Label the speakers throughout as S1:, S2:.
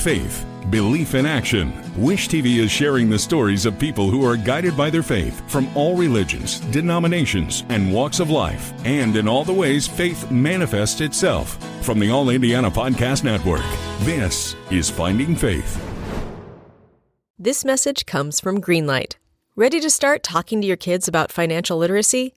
S1: faith, belief in action. Wish TV is sharing the stories of people who are guided by their faith from all religions, denominations, and walks of life, and in all the ways faith manifests itself. From the All Indiana Podcast Network, this is Finding Faith.
S2: This message comes from Greenlight. Ready to start talking to your kids about financial literacy?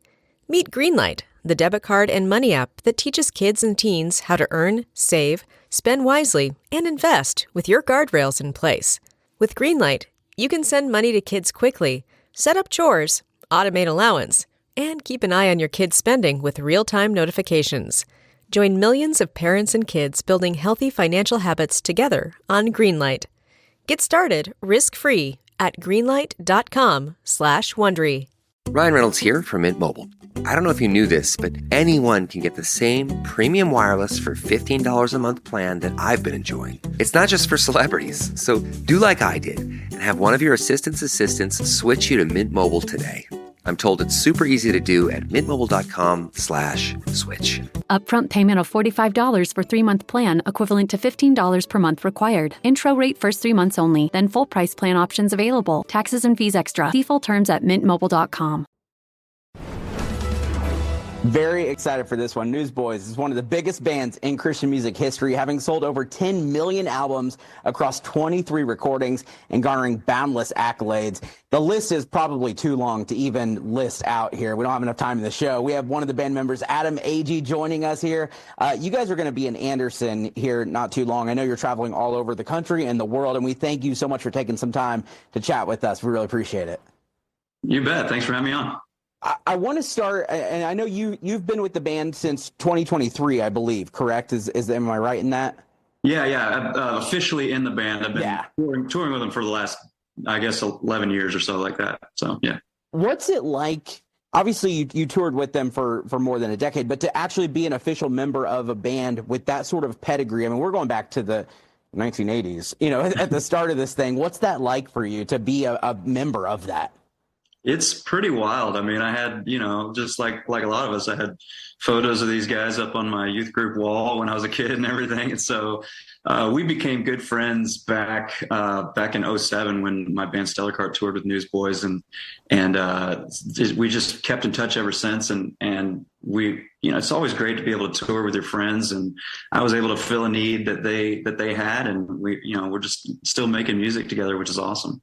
S2: Meet Greenlight, the debit card and money app that teaches kids and teens how to earn, save, spend wisely, and invest with your guardrails in place. With Greenlight, you can send money to kids quickly, set up chores, automate allowance, and keep an eye on your kids' spending with real-time notifications. Join millions of parents and kids building healthy financial habits together on Greenlight. Get started risk-free at greenlight.com/Wondery.
S3: Ryan Reynolds here from Mint Mobile. I don't know if you knew this, but anyone can get the same premium wireless for $15 a month plan that I've been enjoying. It's not just for celebrities. So do like I did and have one of your assistants switch you to Mint Mobile today. I'm told it's super easy to do at mintmobile.com/switch.
S4: Upfront payment of $45 for 3-month plan, equivalent to $15 per month required. Intro rate first 3 months only, then full price plan options available. Taxes and fees extra. See full terms at mintmobile.com.
S5: Very excited for this one. Newsboys is one of the biggest bands in Christian music history, having sold over 10 million albums across 23 recordings and garnering boundless accolades. The list is probably too long to even list out here. We don't have enough time in the show. We have one of the band members, Adam Agee, joining us here. You guys are going to be in Anderson here not too long. I know you're traveling all over the country and the world, and we thank you so much for taking some time to chat with us. We really appreciate it.
S6: You bet. Thanks for having me on.
S5: I want to start, and I know you've been with the band since 2023, I believe, correct? Am I right in that?
S6: Yeah. Officially in the band. I've been touring with them for the last, I guess, 11 years or so, like that. So, yeah. What's
S5: it like? Obviously, you toured with them for more than a decade, but to actually be an official member of a band with that sort of pedigree, I mean, we're going back to the 1980s, at the start of this thing. What's that like for you to be a member of that?
S6: It's pretty wild. I mean, I had, just like a lot of us, I had photos of these guys up on my youth group wall when I was a kid and everything. And so we became good friends back in '07 when my band Stellar Cart toured with Newsboys, and we just kept in touch ever since. And we, it's always great to be able to tour with your friends. And I was able to fill a need that they had, and we're just still making music together, which is awesome.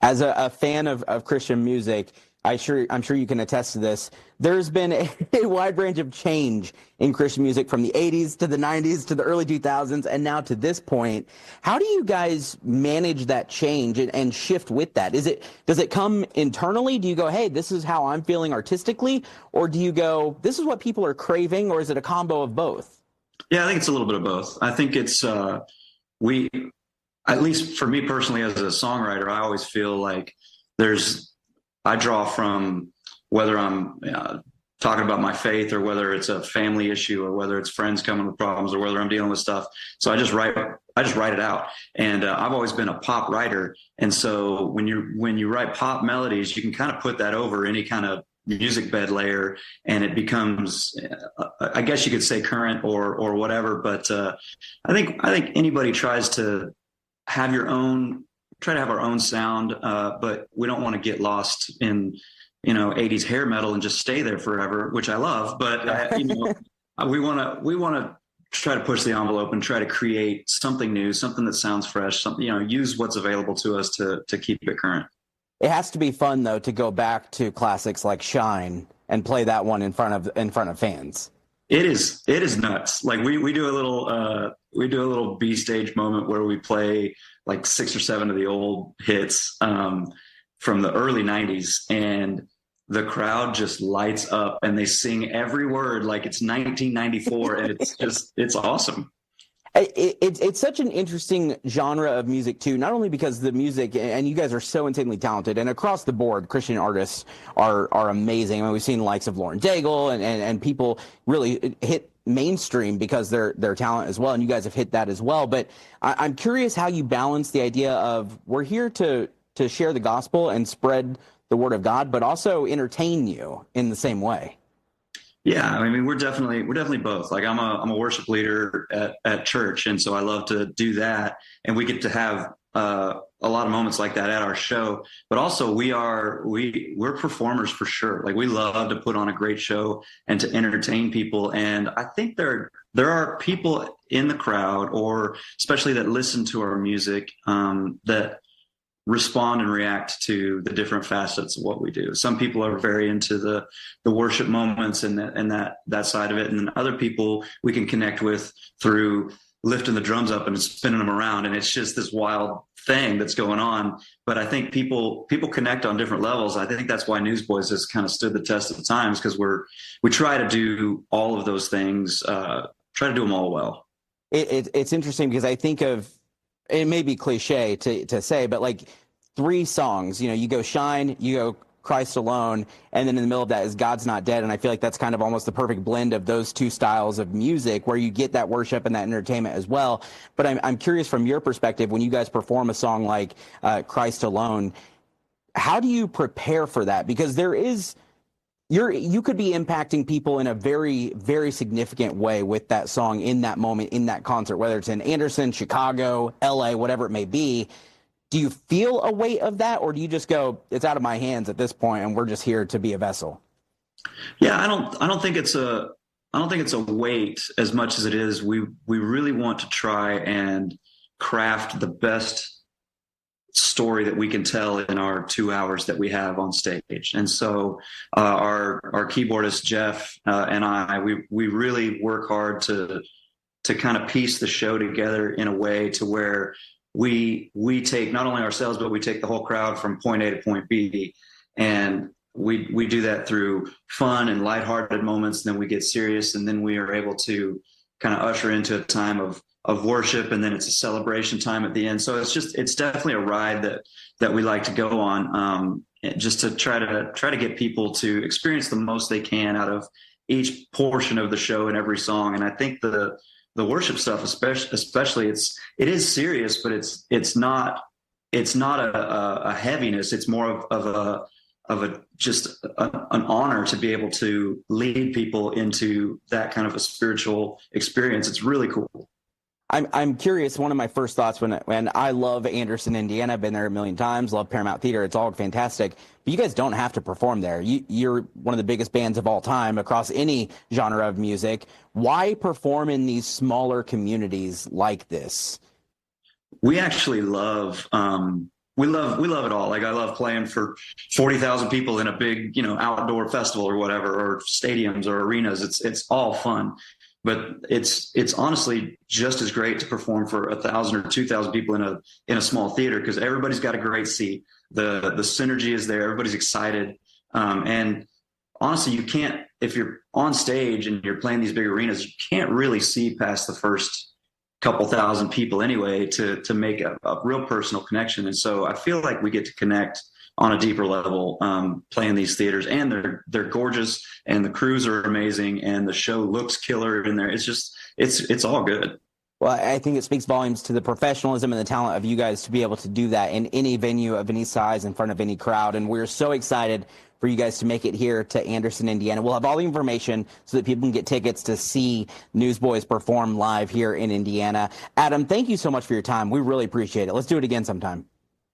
S5: As a fan of Christian music, I'm sure you can attest to this. There's been a wide range of change in Christian music from the 80s to the 90s to the early 2000s and now to this point. How do you guys manage that change and shift with that? Does it come internally? Do you go, hey, this is how I'm feeling artistically? Or do you go, this is what people are craving? Or is it a combo of both?
S6: Yeah, I think it's a little bit of both. I think it's at least for me personally as a songwriter, I always feel like I draw from whether I'm talking about my faith or whether it's a family issue or whether it's friends coming with problems or whether I'm dealing with stuff. So I just write it out. And I've always been a pop writer. And so when you write pop melodies, you can kind of put that over any kind of music bed layer and it becomes, I guess you could say current or whatever. But I think anybody tries to have our own sound, but we don't want to get lost in 80s hair metal and just stay there forever, which I love. But we want to try to push the envelope and try to create something new, something that sounds fresh, something, use what's available to us to keep it current.
S5: It has to be fun though to go back to classics like Shine and play that one in front of fans.
S6: It is nuts. Like we do a little B stage moment where we play like 6 or 7 of the old hits from the early 90s, and the crowd just lights up and they sing every word like it's 1994, and it's awesome.
S5: It's such an interesting genre of music too, not only because the music, and you guys are so insanely talented, and across the board, Christian artists are amazing. I mean, we've seen the likes of Lauren Daigle and people really hit mainstream because their talent as well, and you guys have hit that as well. But I'm curious how you balance the idea of we're here to share the gospel and spread the word of God, but also entertain you in the same way.
S6: Yeah, I mean, we're definitely both. Like I'm a worship leader at church, and so I love to do that, and we get to have a lot of moments like that at our show. But also, we're performers for sure. Like we love to put on a great show and to entertain people. And I think there are people in the crowd, or especially that listen to our music, that respond and react to the different facets of what we do. Some people are very into the worship moments and that side of it. And then other people we can connect with through lifting the drums up and spinning them around. And it's just this wild thing that's going on. But I think people connect on different levels. I think that's why Newsboys has kind of stood the test of times, because we try to do all of those things, try to do them all well.
S5: It's interesting because I think of, it may be cliche to say, but like 3 songs, you go Shine, you go Christ Alone, and then in the middle of that is God's Not Dead. And I feel like that's kind of almost the perfect blend of those 2 styles of music where you get that worship and that entertainment as well. But I'm curious from your perspective, when you guys perform a song like Christ Alone, how do you prepare for that? Because you could be impacting people in a very, very significant way with that song in that moment, in that concert, whether it's in Anderson, Chicago, LA, whatever it may be. Do you feel a weight of that, or do you just go, it's out of my hands at this point and we're just here to be a vessel?
S6: Yeah, I don't think it's a weight as much as it is. We really want to try and craft the best story that we can tell in our 2 hours that we have on stage. And so our keyboardist Jeff and I, we really work hard to kind of piece the show together in a way to where we take not only ourselves, but we take the whole crowd from point A to point B. And we do that through fun and lighthearted moments. And then we get serious, and then we are able to kind of usher into a time of worship, and then it's a celebration time at the end. So it's definitely a ride that we like to go on, just to try to get people to experience the most they can out of each portion of the show and every song. And I think the worship stuff, especially it is serious, but it's not a heaviness. It's more of an honor to be able to lead people into that kind of a spiritual experience. It's really cool.
S5: I'm curious. One of my first thoughts when I love Anderson, Indiana, I've been there a million times, love Paramount Theater. It's all fantastic. But you guys don't have to perform there. You're one of the biggest bands of all time across any genre of music. Why perform in these smaller communities like this?
S6: We actually love we love it all. Like I love playing for 40,000 people in a big, outdoor festival or whatever, or stadiums or arenas. It's all fun. But it's honestly just as great to perform for 1,000 or 2,000 people in a small theater, because everybody's got a great seat. The synergy is there. Everybody's excited. And honestly, you can't, if you're on stage and you're playing these big arenas, you can't really see past the first couple thousand people anyway to make a real personal connection. And so I feel like we get to connect on a deeper level, playing these theaters, and they're gorgeous, and the crews are amazing, and the show looks killer in there. It's all good.
S5: Well, I think it speaks volumes to the professionalism and the talent of you guys to be able to do that in any venue of any size in front of any crowd. And we're so excited for you guys to make it here to Anderson, Indiana. We'll have all the information so that people can get tickets to see Newsboys perform live here in Indiana. Adam, thank you so much for your time. We really appreciate it. Let's do it again sometime.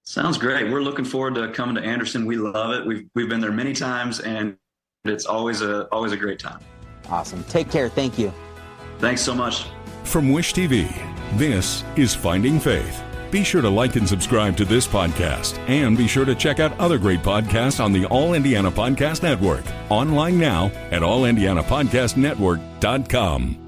S6: Sounds great. We're looking forward to coming to Anderson. We love it. We've been there many times, and it's always a great time.
S5: Awesome. Take care. Thank you.
S6: Thanks so much.
S1: From Wish TV, this is Finding Faith. Be sure to like and subscribe to this podcast, and be sure to check out other great podcasts on the All Indiana Podcast Network. Online now at allindianapodcastnetwork.com.